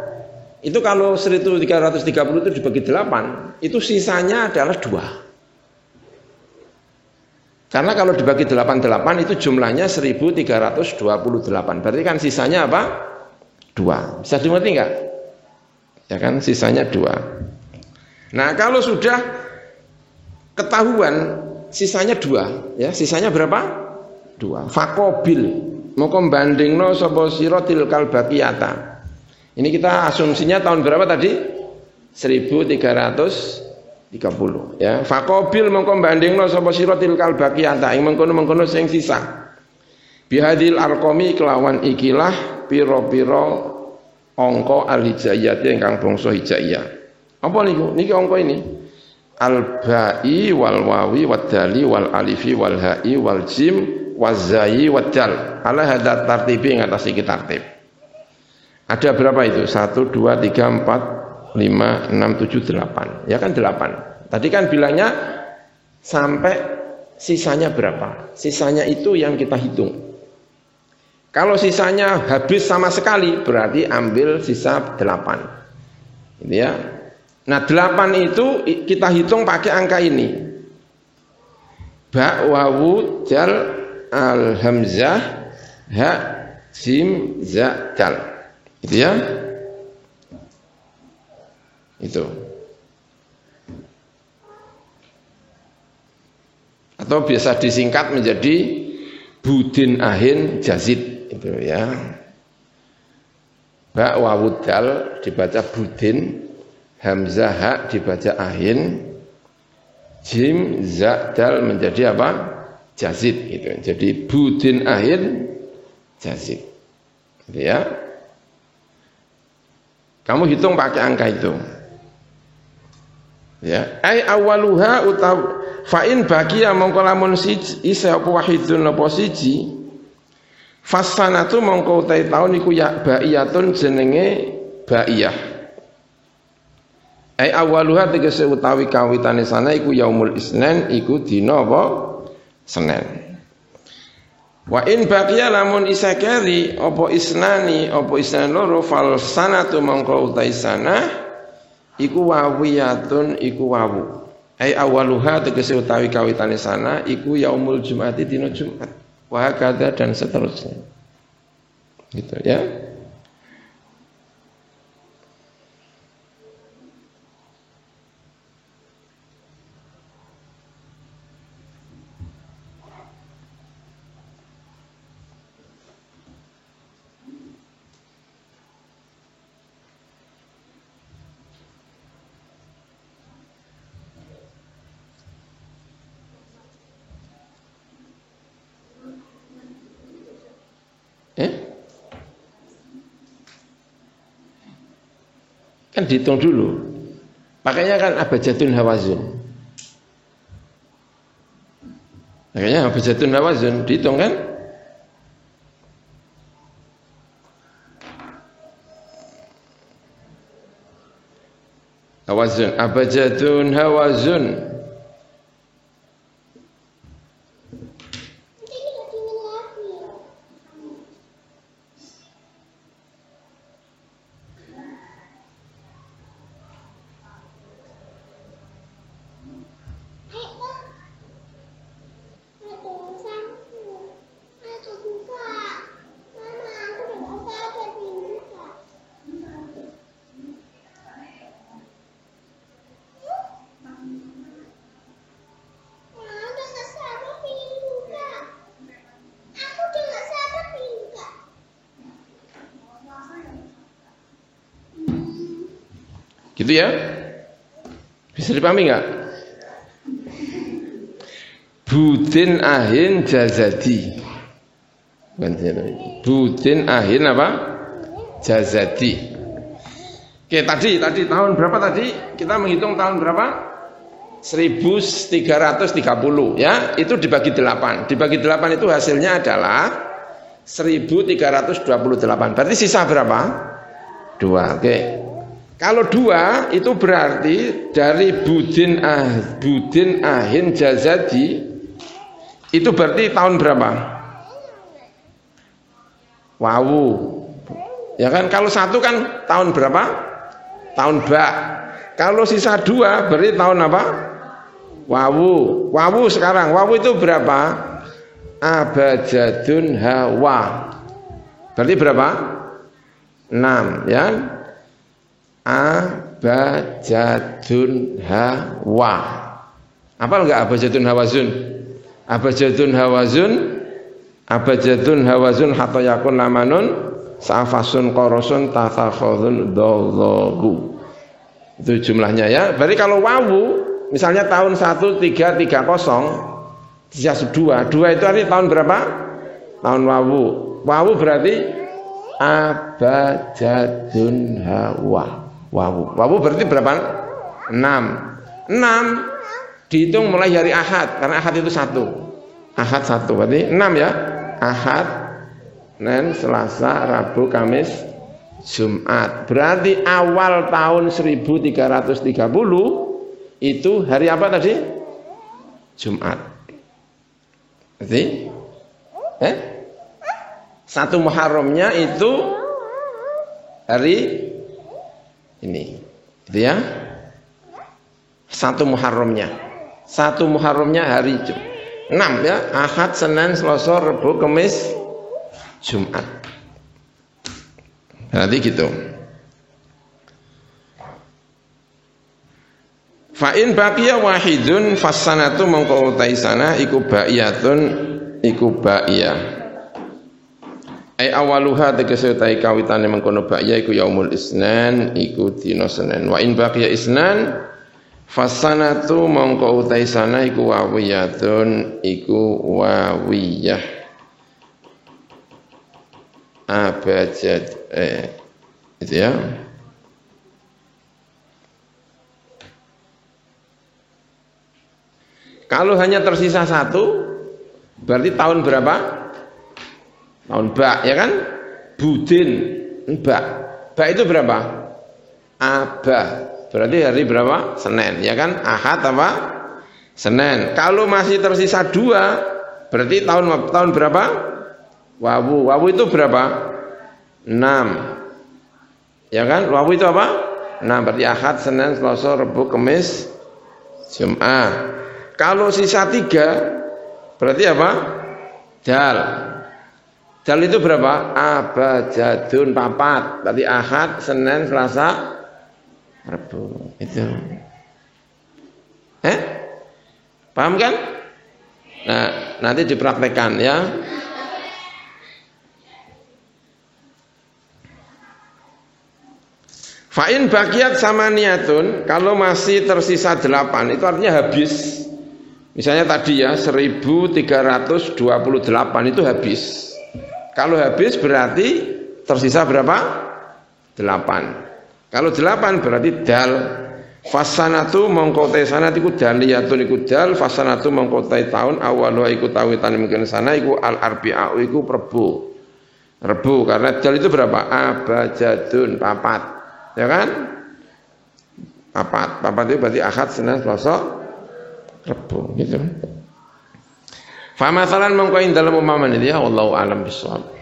Itu kalau 1330 itu dibagi 8, itu sisanya adalah 2. Karena kalau dibagi 88 itu jumlahnya 1328. Berarti kan sisanya apa? 2. Bisa dimengerti enggak? Ya kan sisanya 2. Nah, kalau sudah ketahuan sisanya 2, ya, sisanya berapa? 2. Faqabil moko bandingno sapa sira tilkal baqiyata. Ini kita asumsinya tahun berapa tadi? 1330 ya. Faqabil mongko bandingno sapa sira tilkal baqiyata ing mengkono-mengkono sing sisa. Bihadil arqami kelawan ikilah pira-pira angka al-hijaiyah ingkang bangsa hijaiyah. Apa niku? Niki angka ini. Al-ba'i wal wawi wad dali wal alifi wal ha'i wal jim waz zai wad dal. Ala hadza tartibi ing atas iki tartib. Ada berapa itu? 1, 2, 3, 4, 5, 6, 7, 8. Ya kan 8. Tadi kan bilangnya sampai sisanya berapa? Sisanya itu yang kita hitung. Kalau sisanya habis sama sekali berarti ambil sisa 8. Gitu ya. Nah 8 itu kita hitung pakai angka ini. Ba, wawu, dal, al, hamzah, ha, jim, za, dal. Gitu ya. Itu. Atau biasa disingkat menjadi budin ahin jazid itu ya. Ba wawud dal dibaca budin, hamzah ha dibaca ahin, jim za dal menjadi apa? Jazid gitu. Jadi budin ahin jazid. Gitu ya. Kamu hitung pakai angka itu. Ya, ai awaluha utaw fa in baqiya mongko lamun siji isa apa wahidun apa siji fasanatu mongko utai taun iku ya baiyatun jenenge baiyah. Ai awaluha tegese utawi kawitane sana iku yaumul isnen iku dina apa? Senin. Wa in baqiya lamun isa keri apa isnani apa isnan loro fal sanatu mongko utai sana iku wawiyatun iku wawu. Ai awaluha tegese utawi kawitane sana iku yaumul jumati dina Jumat. Wa hakadha dan seterusnya. Gitu ya. Kan dihitung dulu. Pakainya kan abjadun hawazun. Makanya abjadun hawazun dihitung kan? Hawazun, abjadun hawazun. Gitu ya? Bisa dipahami nggak? Budin ahin jazadi. Budin ahin apa? Jazadi. Oke, tadi tahun berapa tadi? Kita menghitung tahun berapa? 1330 ya. Itu dibagi 8. Dibagi 8 itu hasilnya adalah 1328. Berarti sisa berapa? 2. Oke. Kalau 2 itu berarti dari budin ahin jazadi itu berarti tahun berapa? Wawu. Ya kan, kalau 1 kan tahun berapa? Tahun ba. Kalau sisa 2 berarti tahun apa? Wawu. Wawu sekarang. Wawu itu berapa? Abjadun hawa. Berarti berapa? 6 ya. Abjadun hawa. Apal enggak abjadun hawazun? Abjadun hawazun hatta yakun lamanun safasun qorosun tasakhudun dhallahu. Itu jumlahnya ya. Berarti kalau wawu misalnya tahun 1330 sisa 2 itu artinya tahun berapa? Tahun wawu. Wawu berarti abjadun hawa. Wawu berarti berapa? 6 dihitung mulai hari Ahad, karena Ahad itu 1. Ahad 1 berarti 6 ya. Ahad, Senin, Selasa, Rabu, Kamis, Jumat. Berarti awal tahun 1330 itu hari apa tadi? Jumat. Berarti 1 Muharramnya itu hari ini, gitu ya. 1 Muharramnya hari 6 ya. Ahad, Senin, Selasa, Rabu, Kamis, Jumat. Berarti gitu. Fa'in baqiya wahidun fassanatu mongko utai sana iku ba'iyatun iku ba'iyah. Ai awaluha tegese utahe kawitane mengkono ba'ya iku yaumul isnan iku dina Senin. Wa in baqiya isnan fasanatu mongko utahe sana iku wawiyatun iku wawiyah. Abjad itu ya. Kalau hanya tersisa 1 berarti tahun berapa? Tahun ba, ya kan? Budin ba. Ba itu berapa? Aba. Berarti hari berapa? Senin, ya kan? Ahad apa? Senin. Kalau masih tersisa 2, berarti tahun berapa? Wawu. Wawu itu berapa? 6. Ya kan? Wawu itu apa? 6. Berarti Ahad, Senin, Selasa, Rabu, Kamis, Jumat. Kalau sisa 3, berarti apa? Dal. Dal itu berapa? Abjadun 4. Berarti Ahad, Senin, Selasa, Rabu. Itu. Paham kan? Nah, nanti dipraktekkan ya. Fa'in baqiyat samaniyatun, kalau masih tersisa 8, itu artinya habis. Misalnya tadi ya 1328 itu habis. Kalau habis berarti tersisa berapa? 8. Kalau 8 berarti dal. Fasanatu mongkotai sanat iku daliyatun iku dal. Fasanatu mongkotai tahun awaluha iku tawitan mungkin sana iku al-arbi'a'u iku Rebu karena dal itu berapa? Abajadun, papat. Ya kan? Papat itu berarti Ahad, Senin, Selasa, Rebu gitu. Fa masalan mongko ing dalem umpamane dia wallahu alam bisawab.